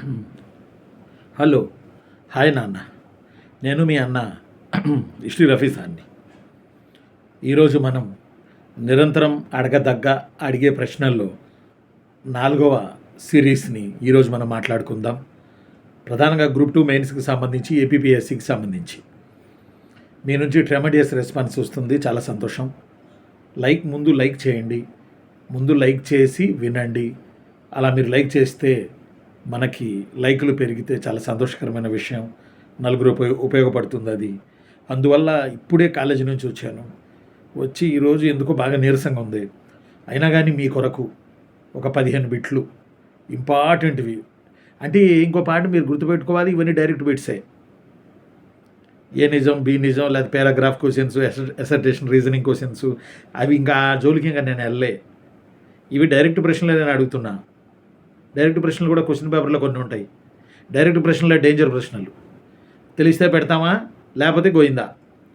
Hello. Hi నాన్న. నేను మీ అన్న శ్రీ రఫీ సార్ని. ఈరోజు మనం నిరంతరం అడిగే ప్రశ్నల్లో 4వ సిరీస్ని ఈరోజు మనం మాట్లాడుకుందాం. ప్రధానంగా గ్రూప్ 2 మెయిన్స్కి సంబంధించి, ఏపీపీఎస్సికి సంబంధించి మీ నుంచి ట్రెమడియస్ రెస్పాన్స్ వస్తుంది. చాలా సంతోషం. ముందు లైక్ చేయండి. ముందు లైక్ చేసి వినండి. అలా మీరు లైక్ చేస్తే మనకి లైకులు పెరిగితే చాలా సంతోషకరమైన విషయం. నలుగురు ఉపయోగపడుతుంది అది. అందువల్ల ఇప్పుడే కాలేజీ నుంచి వచ్చి ఈరోజు ఎందుకో బాగా నీరసంగా ఉంది. అయినా కానీ మీ కొరకు ఒక 15 బిట్లు ఇంపార్టెంట్వి. అంటే ఇంకో పాట మీరు గుర్తుపెట్టుకోవాలి. ఇవన్నీ డైరెక్ట్ బిట్సే. ఏ నిజం, బి నిజం, లేదా పారాగ్రాఫ్ క్వశ్చన్స్, అసర్టేషన్, రీజనింగ్ క్వశ్చన్స్, అవి ఇంకా జోలికి ఇంకా నేను వెళ్ళే. ఇవి డైరెక్ట్ ప్రశ్నలే నేను అడుగుతున్నా. డైరెక్ట్ ప్రశ్నలు కూడా క్వశ్చన్ పేపర్లో కొన్ని ఉంటాయి. డైరెక్ట్ ప్రశ్నలే డేంజర్ ప్రశ్నలు. తెలిస్తే పెడతామా, లేకపోతే గోయిందా.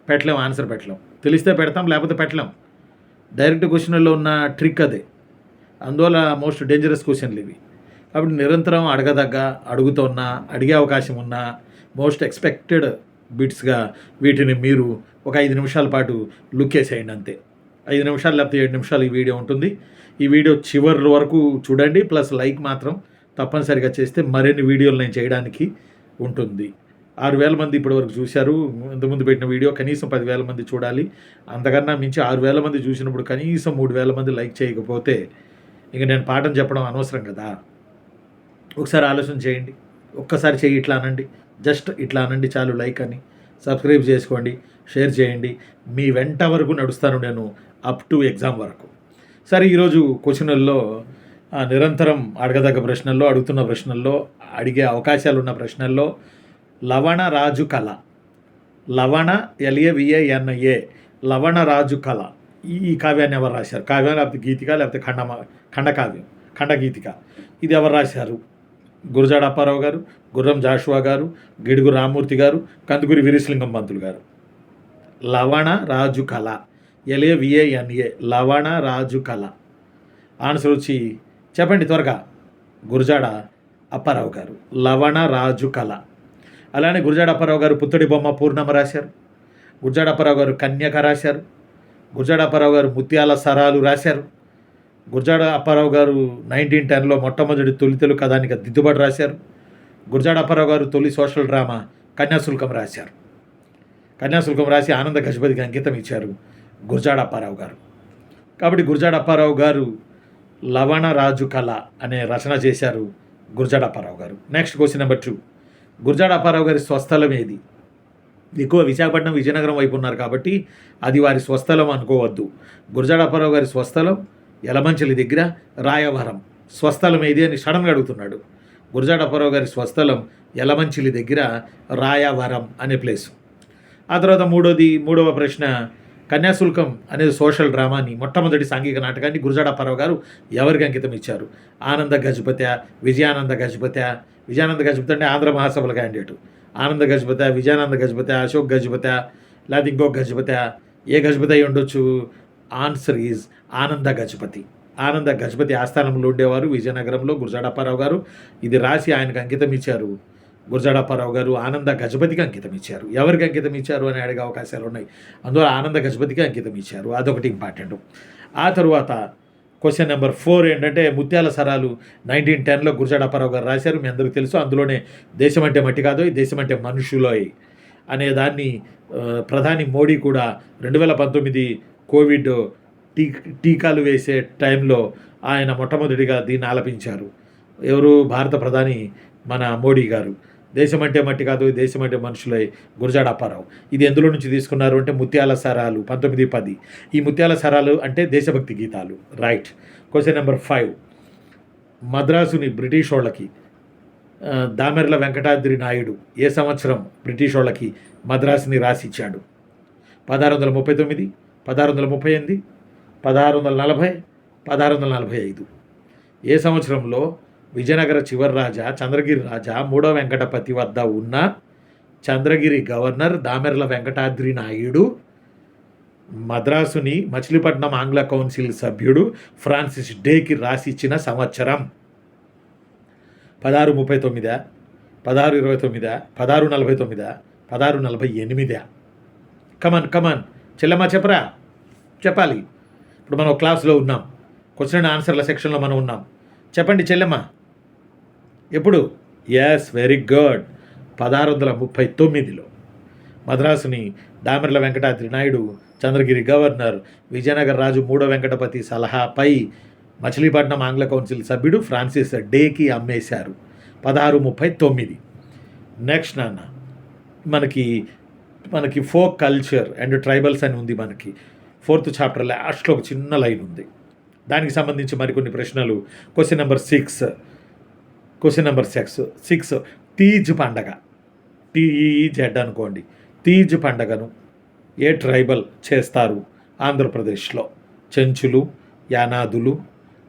పెట్టలేం, ఆన్సర్ పెట్టలేం. తెలిస్తే పెడతాం, లేకపోతే పెట్టలేం. డైరెక్ట్ క్వశ్చన్లో ఉన్న ట్రిక్ అదే. అందువల్ల మోస్ట్ డేంజరస్ క్వశ్చన్లు ఇవి. కాబట్టి నిరంతరం అడుగుతున్నా, అడిగే అవకాశం ఉన్న మోస్ట్ ఎక్స్పెక్టెడ్ బిట్స్గా వీటిని మీరు ఒక 5 నిమిషాల పాటు లుక్ వేసేయండి అంతే. 5 నిమిషాలు లేకపోతే 7 నిమిషాలు ఈ వీడియో ఉంటుంది. ఈ వీడియో చివరి వరకు చూడండి. ప్లస్ లైక్ మాత్రం తప్పనిసరిగా చేస్తే మరిన్ని వీడియోలు నేను చేయడానికి ఉంటుంది. 6,000 మంది ఇప్పటివరకు చూశారు. ఇంతకుముందు పెట్టిన వీడియో కనీసం 10,000 మంది చూడాలి. అంతకన్నా మించి 6,000 మంది చూసినప్పుడు కనీసం 3,000 మంది లైక్ చేయకపోతే ఇంక నేను పాఠం చెప్పడం అనవసరం కదా. ఒకసారి ఆలోచన చేయండి. ఒక్కసారి చెయ్యి ఇట్లా అనండి. జస్ట్ ఇట్లా అనండి చాలు. లైక్ అని సబ్స్క్రైబ్ చేసుకోండి, షేర్ చేయండి. మీ వెంట వరకు నడుస్తాను నేను అప్ టు ఎగ్జామ్ వరకు. సరే, ఈరోజు క్వశ్చన్లలో నిరంతరం అడుగుతున్న ప్రశ్నల్లో, అడిగే అవకాశాలు ఉన్న ప్రశ్నల్లో లవణ రాజు కళ, లవణ LAVANA, లవణ రాజు కళ, ఈ కావ్యాన్ని ఎవరు రాశారు? కావ్యం లేకపోతే గీతిక, లేకపోతే ఖండకావ్యం, ఖండగీతిక. ఇది ఎవరు రాశారు? గురజాడ అప్పారావు గారు, గుర్రం జాషువా గారు, గిడుగు రామ్మూర్తి గారు, కందుకూరి వీరేశలింగం పంతులు గారు. లవణ రాజు కళ, LAVANA, లవణ రాజు కళ. ఆన్సర్ వచ్చి చెప్పండి త్వరగా. గురజాడ అప్పారావు గారు, లవణ రాజు కళ. అలానే గురజాడ అప్పారావు గారు పుత్తడి బొమ్మ పూర్ణమ రాశారు. గురజాడ అప్పారావు గారు కన్యక రాశారు. గురజాడ అప్పారావు గారు ముత్యాల సరాలు రాశారు. గురజాడ అప్పారావు గారు 1910లో మొట్టమొదటి తొలి తెలుగు కథానిక దిద్దుబాటు రాశారు. గురజాడ అప్పారావు గారు తొలి సోషల్ డ్రామా కన్యాశుల్కం రాశారు. కన్యాశుల్కం రాసి ఆనంద గజపతికి అంకితం ఇచ్చారు గురజాడ అప్పారావు గారు. కాబట్టి గురజాడ అప్పారావు గారు లవణ రాజు కళ అనే రచన చేశారు గురజాడ అప్పారావు గారు. Next question number 2. Gurajada Apparao గారి స్వస్థలం ఏది? ఎక్కువ విశాఖపట్నం, విజయనగరం వైపు ఉన్నారు కాబట్టి అది వారి స్వస్థలం అనుకోవద్దు. గురజాడ అప్పారావు గారి స్వస్థలం యలమంచిలి దగ్గర రాయవరం. స్వస్థలం ఏది అని సడన్గా అడుగుతున్నాడు. గురజాడ అప్పారావు గారి స్వస్థలం యలమంచిలి దగ్గర రాయవరం అనే ప్లేసు. ఆ తర్వాత మూడవ ప్రశ్న, కన్యాశుల్కం అనేది సోషల్ డ్రామాని, మొట్టమొదటి సాంఘిక నాటకాన్ని గురజాడ అప్పారావు గారు ఎవరికి అంకితం ఇచ్చారు? ఆనంద గజపతి, విజయానంద గజపతి. విజయానంద గజపతి అంటే ఆంధ్ర మహాసభల క్యాండిడేటు. ఆనంద గజపతి, విజయానంద గజపతి, అశోక్ గజపతి, లేదా ఇంకొక గజపతి. ఏ గజపతి అయి ఉండొచ్చు? ఆన్సర్ ఈజ్ ఆనంద గజపతి. ఆనంద గజపతి ఆస్థానంలో ఉండేవారు విజయనగరంలో గురజాడ అప్పారావు గారు. ఇది రాసి ఆయనకు అంకితం ఇచ్చారు గురజాడ అప్పారావు గారు. ఆనంద గజపతికి అంకితం ఇచ్చారు. ఎవరికి అంకితం ఇచ్చారు అని అడిగే అవకాశాలు ఉన్నాయి. అందువల్ల ఆనంద గజపతికి అంకితం ఇచ్చారు. అదొకటి ఇంపార్టెంట్. ఆ తరువాత క్వశ్చన్ నెంబర్ 4 ఏంటంటే ముత్యాల సరాలు 1910లో గురజాడ అప్పారావు గారు రాశారు. మీ అందరికీ తెలుసు. అందులోనే దేశం అంటే మట్టి కాదు, దేశం అంటే మనుషులోయ్ అనే దాన్ని ప్రధాని మోడీ కూడా 2019 కోవిడ్ టీకాలు వేసే టైంలో ఆయన మొట్టమొదటిగా దీన్ని ఆలపించారు. ఎవరు? భారత ప్రధాని మన మోడీ గారు. దేశం అంటే మట్టి కాదు, దేశం అంటే మనుషులై, గురజాడ అప్పారావు. ఇది ఎందులో నుంచి తీసుకున్నారు అంటే ముత్యాల సరాలు 1910. ఈ ముత్యాల సరాలు అంటే దేశభక్తి గీతాలు. రైట్. Question number 5. మద్రాసుని బ్రిటిష్ వాళ్ళకి దామెర్ల వెంకటాద్రి నాయుడు ఏ సంవత్సరం బ్రిటిష్ వాళ్ళకి మద్రాసుని రాసిచ్చాడు? 1639, 1638, 1640, 1645. ఏ సంవత్సరంలో విజయనగర చివరి రాజా చంద్రగిరి రాజా 3వ వెంకటపతి వద్ద ఉన్న చంద్రగిరి గవర్నర్ దామెర్ల వెంకటాద్రి నాయుడు మద్రాసుని మచిలీపట్నం ఆంగ్ల కౌన్సిల్ సభ్యుడు ఫ్రాన్సిస్ డేకి రాసిచ్చిన సంవత్సరం? 16:39, 16:29, 16:49, 16:48. కమాన్ చెల్లెమ్మ చెప్పరా, చెప్పాలి. ఇప్పుడు మనం క్లాస్లో ఉన్నాం, క్వశ్చన్ అండ్ ఆన్సర్ల సెక్షన్లో మనం ఉన్నాం. చెప్పండి చెల్లెమ్మ, ఎప్పుడు? Yes, very good. 1639లో మద్రాసుని దామెర్ల వెంకటాద్రి నాయుడు, చంద్రగిరి గవర్నర్, విజయనగర రాజు 3వ వెంకటపతి సలహాపై మచిలీపట్నం ఆంగ్ల కౌన్సిల్ సభ్యుడు ఫ్రాన్సిస్ డేకి అమ్మేశారు. 1639. నెక్స్ట్ నాన్న, మనకి ఫోక్ కల్చర్ అండ్ ట్రైబల్స్ అని ఉంది. మనకి 4th చాప్టర్ లాస్ట్లో ఒక చిన్న లైన్ ఉంది. దానికి సంబంధించి మరికొన్ని ప్రశ్నలు. క్వశ్చన్ నెంబర్ 6 తీజ్ పండగ, TEEZ అనుకోండి. తీజ్ పండగను ఏ ట్రైబల్ చేస్తారు ఆంధ్రప్రదేశ్లో? చెంచులు, యానాదులు,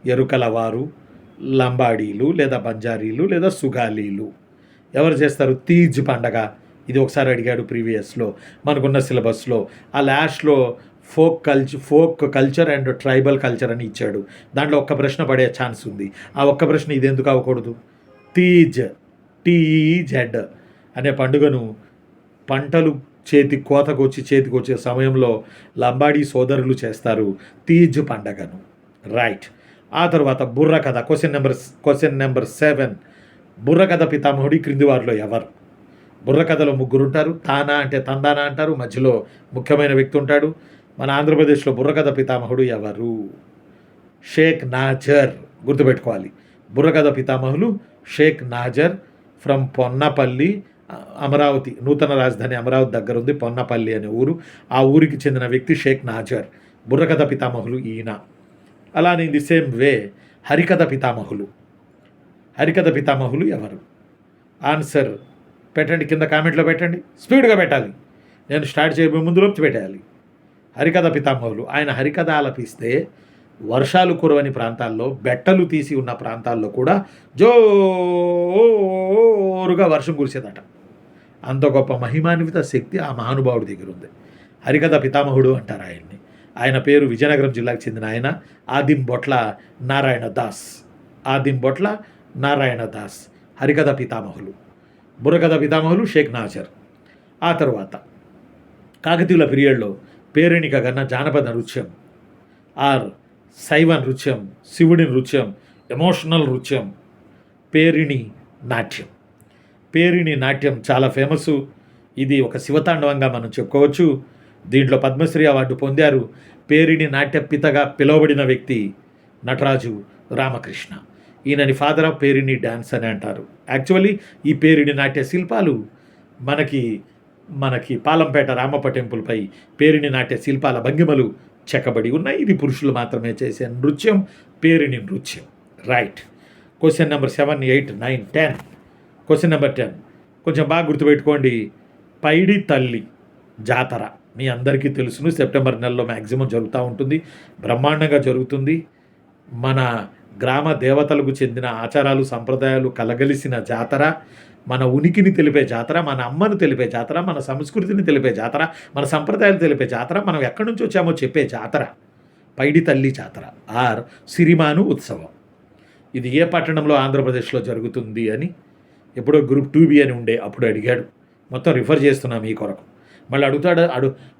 ఎరుకలవారు, లంబాడీలు లేదా బంజారీలు లేదా సుగాలీలు. ఎవరు చేస్తారు తీజ్ పండగ? ఇది ఒకసారి అడిగాడు ప్రీవియస్లో మనకున్న సిలబస్లో. ఆ లాస్ట్లో folk culture and tribal culture అని ఇచ్చాడు. దాంట్లో ఒక్క ప్రశ్న పడే ఛాన్స్ ఉంది. ఆ ఒక్క ప్రశ్న ఇది ఎందుకు అవ్వకూడదు? తీజ్, TEEZ అనే పండుగను పంటలు చేతికి వచ్చే సమయంలో లంబాడీ సోదరులు చేస్తారు తీజ్ పండగను. రైట్. ఆ తర్వాత బుర్రకథ. Question number 7. బుర్రకథ పితామహుడి క్రింది వారిలో ఎవరు? బుర్రకథలో 3 ఉంటారు. తానా అంటే తందానా అంటారు. మధ్యలో ముఖ్యమైన వ్యక్తి ఉంటాడు. మన ఆంధ్రప్రదేశ్లో బుర్రకథ పితామహుడు ఎవరు? షేక్ నాజర్. గుర్తుపెట్టుకోవాలి. బుర్రకథ పితామహులు షేక్ నాజర్ ఫ్రమ్ పొన్నపల్లి, అమరావతి. నూతన రాజధాని అమరావతి దగ్గర ఉంది పొన్నపల్లి అనే ఊరు. ఆ ఊరికి చెందిన వ్యక్తి షేక్ నాజర్. బుర్రకథ పితామహులు ఈయన. అలానే ఇన్ ది సేమ్ వే హరికథ పితామహులు ఎవరు? ఆన్సర్ పెట్టండి, కింద కామెంట్లో పెట్టండి. స్పీడ్గా పెట్టాలి, నేను స్టార్ట్ చేయబోయే ముందులోపు పెట్టేయాలి. హరికథ పితామహులు. ఆయన హరికథ ఆలపిస్తే వర్షాలు కురవని ప్రాంతాల్లో, బెట్టలు తీసి ఉన్న ప్రాంతాల్లో కూడా జోరుగా వర్షం కురిసేదట. అంత గొప్ప మహిమాన్విత శక్తి ఆ మహానుభావుడి దగ్గర ఉంది. హరికథ పితామహుడు అంటారు ఆయన్ని. ఆయన పేరు విజయనగరం జిల్లాకు చెందిన ఆయన ఆదింబొట్ల నారాయణ దాస్. హరికథ పితామహులు. బుర్రకథ పితామహులు షేక్ నాజర్. ఆ తర్వాత కాకతీయుల పీరియడ్లో పేరెణిక కన్నా జానపద నృత్యం ఆర్ శైవ నృత్యం, శివుడి నృత్యం, ఎమోషనల్ నృత్యం పేరిణి నాట్యం చాలా ఫేమస్. ఇది ఒక శివతాండవంగా మనం చెప్పుకోవచ్చు. దీంట్లో పద్మశ్రీ అవార్డు పొందారు. పేరిణి నాట్య పితగా పిలువబడిన వ్యక్తి నటరాజు రామకృష్ణ. ఈయనని ఫాదర్ ఆఫ్ పేరిణి డ్యాన్స్ అని అంటారు. యాక్చువల్లీ ఈ పేరిణి నాట్య శిల్పాలు మనకి పాలంపేట రామప్ప టెంపుల్పై పేరిణి నాట్య శిల్పాల భంగిమలు చెక్కబడి ఉన్నాయి. ఇది పురుషులు మాత్రమే చేసే నృత్యం, పేరిణి నృత్యం. Right. Question number 7, 8, 9, 10. Question number 10 కొంచెం బాగా గుర్తుపెట్టుకోండి. పైడి తల్లి జాతర మీ అందరికీ తెలుసును. సెప్టెంబర్ నెలలో మ్యాక్సిమం జరుగుతూ ఉంటుంది, బ్రహ్మాండంగా జరుగుతుంది. మన గ్రామ దేవతలకు చెందిన ఆచారాలు సంప్రదాయాలు కలగలిసిన జాతర, మన ఉనికిని తెలిపే జాతర, మన అమ్మను తెలిపే జాతర, మన సంస్కృతిని తెలిపే జాతర, మన సంప్రదాయాలు తెలిపే జాతర, మనం ఎక్కడి నుంచి వచ్చామో చెప్పే జాతర పైడి తల్లి జాతర ఆర్ సిరిమాను ఉత్సవం. ఇది ఏ పట్టణంలో ఆంధ్రప్రదేశ్లో జరుగుతుంది అని ఎప్పుడో గ్రూప్ 2B అని ఉండే అప్పుడు అడిగాడు. మొత్తం రిఫర్ చేస్తున్నాం ఈ కొరకు. మళ్ళీ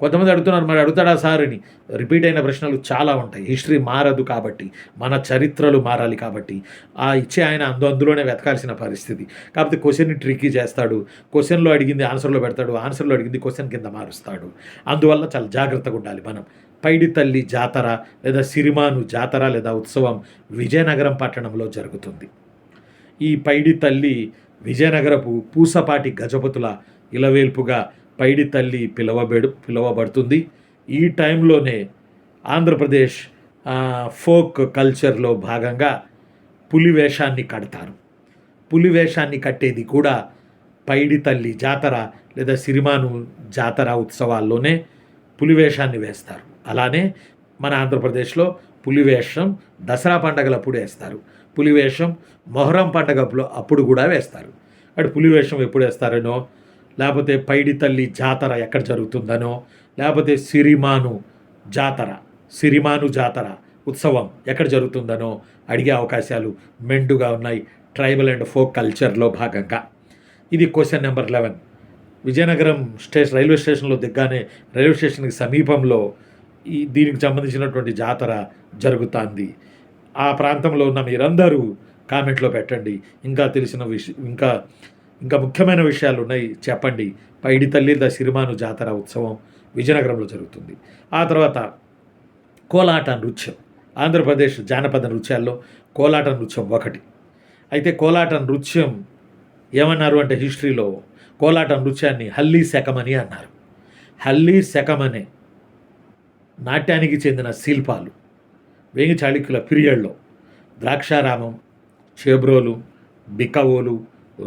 కొంతమంది అడుగుతున్నారు, మరి అడుగుతాడా సార్ అని. రిపీట్ అయిన ప్రశ్నలు చాలా ఉంటాయి. హిస్టరీ మారదు కాబట్టి, మన చరిత్రలు మారాలి కాబట్టి ఆ ఇచ్చే ఆయన అందులోనే వెతకాల్సిన పరిస్థితి. కాబట్టి క్వశ్చన్ని ట్రిక్కీ చేస్తాడు. క్వశ్చన్లో అడిగింది ఆన్సర్లో పెడతాడు, ఆన్సర్లో అడిగింది క్వశ్చన్ కింద మారుస్తాడు. అందువల్ల చాలా జాగ్రత్తగా ఉండాలి మనం. పైడి తల్లి జాతర లేదా సిరిమాను జాతర లేదా ఉత్సవం విజయనగరం పట్టణంలో జరుగుతుంది. ఈ పైడి తల్లి విజయనగరపు పూసపాటి గజపతుల ఇలవేల్పుగా పైడి తల్లి పిలువబడుతుంది. ఈ టైంలోనే ఆంధ్రప్రదేశ్ ఫోక్ కల్చర్లో భాగంగా పులివేషాన్ని కడతారు. పులివేషాన్ని కట్టేది కూడా పైడి తల్లి జాతర లేదా సిరిమాను జాతర ఉత్సవాల్లోనే పులివేషాన్ని వేస్తారు. అలానే మన ఆంధ్రప్రదేశ్లో పులివేషం దసరా పండగలప్పుడు వేస్తారు. పులివేషం మొహరం పండగలో అప్పుడు కూడా వేస్తారు. అటు పులివేషం ఎప్పుడు వేస్తారనో, లేకపోతే పైడి తల్లి జాతర ఎక్కడ జరుగుతుందనో, లేకపోతే సిరిమాను జాతర ఉత్సవం ఎక్కడ జరుగుతుందనో అడిగే అవకాశాలు మెండుగా ఉన్నాయి. ట్రైబల్ అండ్ ఫోక్ కల్చర్లో భాగంగా. ఇది క్వశ్చన్ నెంబర్ 11. విజయనగరం రైల్వే స్టేషన్లో దిగ్గానే రైల్వే స్టేషన్కి సమీపంలో దీనికి సంబంధించినటువంటి జాతర జరుగుతుంది. ఆ ప్రాంతంలో ఉన్న మీరందరూ కామెంట్లో పెట్టండి. ఇంకా తెలిసిన ఇంకా ముఖ్యమైన విషయాలు ఉన్నాయి చెప్పండి. పైడి తల్లి సిరిమాను జాతర ఉత్సవం విజయనగరంలో జరుగుతుంది. ఆ తర్వాత కోలాట నృత్యం. ఆంధ్రప్రదేశ్ జానపద నృత్యాల్లో కోలాట నృత్యం ఒకటి. అయితే కోలాట నృత్యం ఏమన్నారు అంటే హిస్టరీలో కోలాట నృత్యాన్ని హల్లీ శకమని అన్నారు. హల్లీ శకమనే నాట్యానికి చెందిన శిల్పాలు వేంగి చాళుక్యుల పీరియడ్లో ద్రాక్షారామం, చేబ్రోలు, బిక్కవోలు,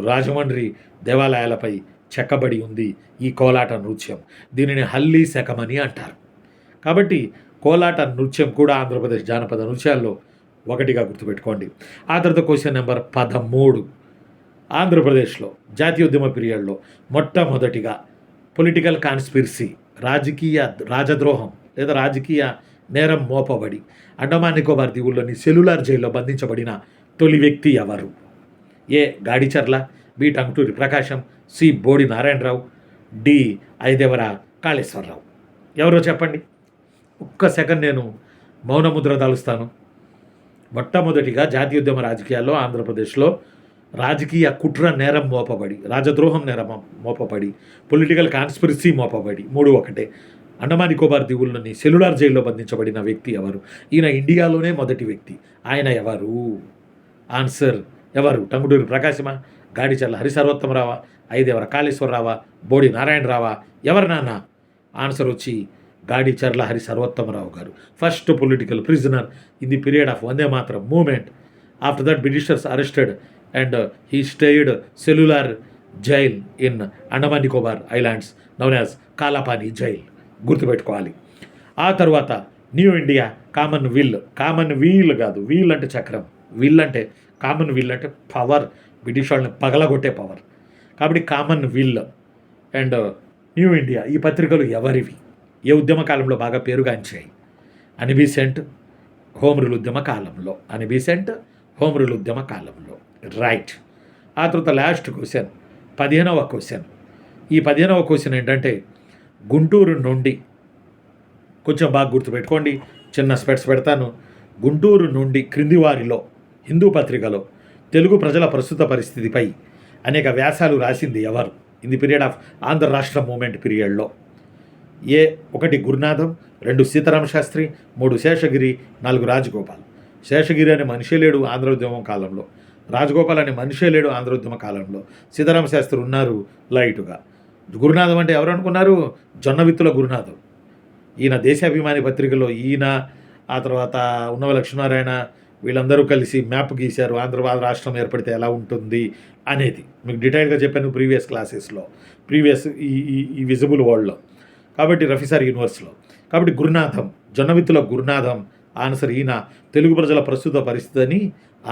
రాజమండ్రి దేవాలయాలపై చెక్కబడి ఉంది ఈ కోలాట నృత్యం. దీనిని హల్లీ శకమని అంటారు. కాబట్టి కోలాట నృత్యం కూడా ఆంధ్రప్రదేశ్ జానపద నృత్యాల్లో ఒకటిగా గుర్తుపెట్టుకోండి. ఆ తర్వాత క్వశ్చన్ నెంబర్ 13. ఆంధ్రప్రదేశ్లో జాతీయోద్యమ పీరియడ్లో మొట్టమొదటిగా పొలిటికల్ కాన్స్పిరసీ, రాజద్రోహం లేదా రాజకీయ నేరం మోపబడి అండమాన్ నికోబార్ దీవుల్లోని సెల్యులార్ జైల్లో బంధించబడిన తొలి వ్యక్తి ఎవరు? ఏ గాడిచర్ల, బి టంగుటూరి ప్రకాశం, సి బోడి నారాయణరావు, డి ఐదేవర కాళేశ్వరరావు. ఎవరో చెప్పండి. ఒక్క సెకండ్ నేను మౌనముద్ర దాలుస్తాను. మొట్టమొదటిగా జాతీయోద్యమ రాజకీయాల్లో ఆంధ్రప్రదేశ్లో రాజకీయ కుట్ర నేరం మోపబడి, రాజద్రోహం నేరం మోపబడి, పొలిటికల్ కాన్స్పిరసీ మోపబడి, 3 ఒకటే అండమాన్ నికోబార్ దీవుల్లోని సెల్యులార్ జైల్లో బంధించబడిన వ్యక్తి ఎవరు? ఈయన ఇండియాలోనే మొదటి వ్యక్తి. ఆయన ఎవరు? ఆన్సర్ ఎవరు? టంగుటూరి ప్రకాశమా, గాడిచర్ల హరిసర్వోత్తమరావా, ఐదేవర కాళేశ్వరరావా, బోడి నారాయణరావా? ఎవరు నాన్న? ఆన్సర్ వచ్చి గాడిచర్ల హరిసర్వోత్తమరావు గారు. First political prisoner in the period of Vande Mataram movement. After that Britishers arrested and he stayed cellular jail in Andaman Nicobar islands known as Kalapani jail. గుర్తుపెట్టుకోవాలి. ఆ తర్వాత న్యూ ఇండియా, కామన్ వీల్ కాదు, వీల్ అంటే చక్రం, విల్ అంటే కామన్ విల్ అంటే పవర్, బ్రిటిష్ వాళ్ళని పగలగొట్టే పవర్. కాబట్టి common will and new India ఈ పత్రికలు ఎవరివి? ఏ ఉద్యమ కాలంలో బాగా పేరుగాంచాయి? అనిబిసెంట్ హోమ్ రూల్ ఉద్యమ కాలంలో. రైట్. ఆ తర్వాత లాస్ట్ క్వశ్చన్ 15వ క్వశ్చన్. ఈ 15వ క్వశ్చన్ ఏంటంటే గుంటూరు నుండి, కొంచెం బాగా గుర్తుపెట్టుకోండి, చిన్న స్పెట్స్ పెడతాను. గుంటూరు నుండి క్రింది వారిలో హిందూ పత్రికలో తెలుగు ప్రజల ప్రస్తుత పరిస్థితిపై అనేక వ్యాసాలు రాసింది ఎవరు? In the period of Andhra రాష్ట్ర మూమెంట్ పీరియడ్లో. ఏ 1 గురునాథం, 2 సీతారామ శాస్త్రి, 3 శేషగిరి, 4 రాజగోపాల్. శేషగిరి అనే మనిషే లేడు ఆంధ్ర ఉద్యమం కాలంలో, రాజగోపాల్ అనే మనిషే లేడు ఆంధ్ర ఉద్యమ కాలంలో, సీతారామ శాస్త్రి ఉన్నారు లైటుగా. గురునాథం అంటే ఎవరు అనుకున్నారు? జొన్నవిత్తుల గురునాథం. ఈయన దేశాభిమాని పత్రికలో ఈయన, ఆ తర్వాత ఉన్నవ లక్ష్మీనారాయణ వీళ్ళందరూ కలిసి మ్యాప్ గీశారు ఆంధ్ర రాష్ట్రం ఏర్పడితే ఎలా ఉంటుంది అనేది. మీకు డీటెయిల్గా చెప్పాను ప్రీవియస్ క్లాసెస్లో, ఈ విజిబుల్ వరల్డ్లో. కాబట్టి రఫీసార్ యూనివర్స్లో. కాబట్టి గురునాథం, జొన్నవిత్తుల గురునాథం ఆన్సర్. ఈయన తెలుగు ప్రజల ప్రస్తుత పరిస్థితి అని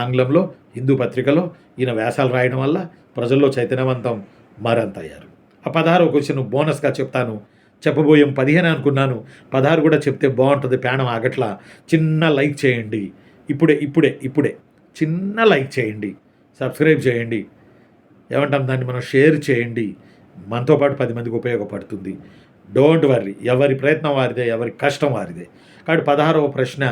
ఆంగ్లంలో హిందూ పత్రికలో ఈయన వ్యాసాలు రాయడం వల్ల ప్రజల్లో చైతన్యవంతం మరంతయ్యారు. ఆ 16వ క్వశ్చన్ బోనస్గా చెప్తాను. చెప్పబోయాం 15 అనుకున్నాను, 16 కూడా చెప్తే బాగుంటుంది, పేణం ఆగట్లా. చిన్న లైక్ చేయండి, ఇప్పుడే చిన్న లైక్ చేయండి, సబ్స్క్రైబ్ చేయండి, ఏమంటాం దాన్ని మనం షేర్ చేయండి. మనతో పాటు 10 మందికి ఉపయోగపడుతుంది. డోంట్ వర్రీ, ఎవరి ప్రయత్నం వారిదే, ఎవరి కష్టం వారిదే. కాబట్టి 16వ ప్రశ్న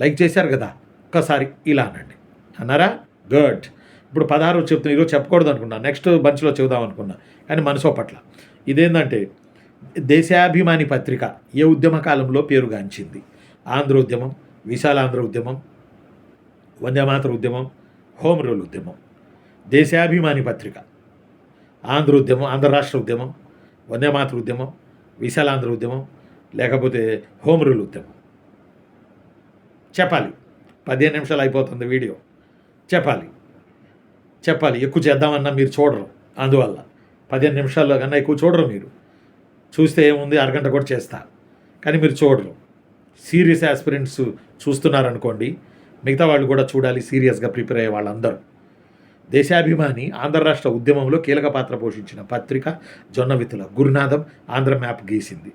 లైక్ చేశారు కదా, ఒక్కసారి ఇలా అనండి. అన్నారా? గుడ్. ఇప్పుడు 16 చెప్తున్నా, ఈరోజు చెప్పకూడదు అనుకున్నా, నెక్స్ట్ బంచ్లో చెబుదాం అనుకున్నా, కానీ మనసో పట్ల. ఇదేంటంటే దేశాభిమాని పత్రిక ఏ ఉద్యమ కాలంలో పేరుగాంచింది? ఆంధ్ర ఉద్యమం, విశాలాంధ్ర ఉద్యమం, వందేమాతర ఉద్యమం, హోమ్ రూల్ ఉద్యమం. దేశాభిమాని పత్రిక ఆంధ్ర ఉద్యమం, ఆంధ్ర రాష్ట్ర ఉద్యమం, వందేమాతర ఉద్యమం, విశాలాంధ్ర ఉద్యమం, లేకపోతే హోమ్ రూల్ ఉద్యమం. చెప్పాలి. 15 నిమిషాలు అయిపోతుంది వీడియో. చెప్పాలి. ఎక్కువ చేద్దామన్నా మీరు చూడరు, అందువల్ల 15 నిమిషాల్లో కన్నా ఎక్కువ చూడరు. మీరు చూస్తే ఏముంది, అరగంట కూడా చేస్తా, కానీ మీరు చూడరు. సీరియస్ ఆస్పిరెంట్స్ చూస్తున్నారనుకోండి, మిగతా వాళ్ళు కూడా చూడాలి, సీరియస్గా ప్రిపేర్ అయ్యే వాళ్ళందరూ. దేశాభిమాని ఆంధ్ర రాష్ట్ర ఉద్యమంలో కీలక పాత్ర పోషించిన పత్రిక జొన్నవిత్తుల గురునాథం ఆంధ్ర మ్యాప్ గీసింది.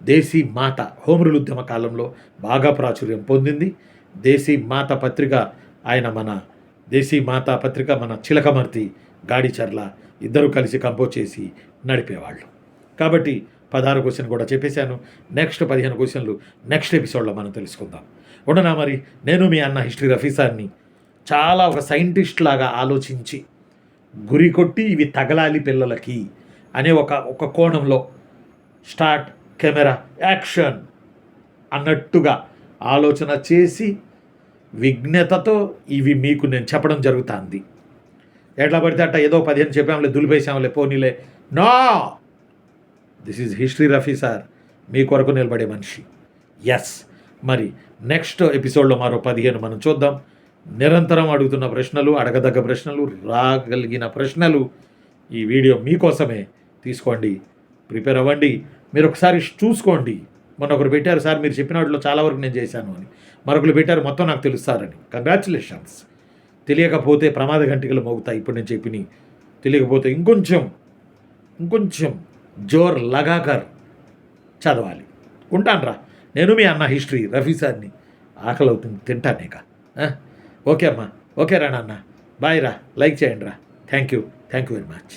దేశీ మాత హోమ్ రూల్ ఉద్యమ కాలంలో బాగా ప్రాచుర్యం పొందింది. దేశీ మాత పత్రిక ఆయన మన దేశీ మాతా పత్రిక మన చిలకమర్తి గాడిచర్ల ఇద్దరు కలిసి కంపోజ్ చేసి నడిపేవాళ్ళు. కాబట్టి 16 క్వశ్చన్ కూడా చెప్పేశాను. నెక్స్ట్ 15 క్వశ్చన్లు నెక్స్ట్ ఎపిసోడ్లో మనం తెలుసుకుందాం. ఉండనా మరి. నేను మీ అన్న హిస్టరీ రఫీసాన్ని చాలా ఒక సైంటిస్ట్ లాగా ఆలోచించి గురి కొట్టి ఇవి తగలాలి పిల్లలకి అనే ఒక కోణంలో స్టార్ట్ కెమెరా యాక్షన్ అన్నట్టుగా ఆలోచన చేసి విజ్ఞతతో ఇవి మీకు నేను చెప్పడం జరుగుతుంది. ఎట్లా పడితే అట్ట ఏదో 15 చెప్పాంలే దులిపేసాంలే పోనీలే. No, this is history Rafi sir, మీ కొరకు నిలబడే మనిషి. ఎస్, మరి నెక్స్ట్ ఎపిసోడ్లో మరో 15 మనం చూద్దాం. నిరంతరం అడుగుతున్న ప్రశ్నలు, అడగదగ్గ ప్రశ్నలు, రాగలిగిన ప్రశ్నలు ఈ వీడియో మీకోసమే. తీసుకోండి, ప్రిపేర్ అవ్వండి. మీరు ఒకసారి చూసుకోండి. మొన్న ఒకరు పెట్టారు, సార్ మీరు చెప్పిన వాటిలో చాలా వరకు నేను చేశాను అని. మరొకరు పెట్టారు, మొత్తం నాకు తెలుస్తారని. కంగ్రాచులేషన్స్. తెలియకపోతే ప్రమాద గంటికలు మోగుతాయి. ఇప్పుడు నేను చెప్పిన తెలియకపోతే ఇంకొంచెం జోర్ లగాకర్ చదవాలి. ఉంటాను రా. నేను మీ అన్న హిస్టరీ రఫీ సార్ని. ఆకలి అవుతుంది, తింటానేక. ఓకే అమ్మా, ఓకే రా నాన్న, బాయ్ రా, లైక్ చేయండి రా. Thank you very much.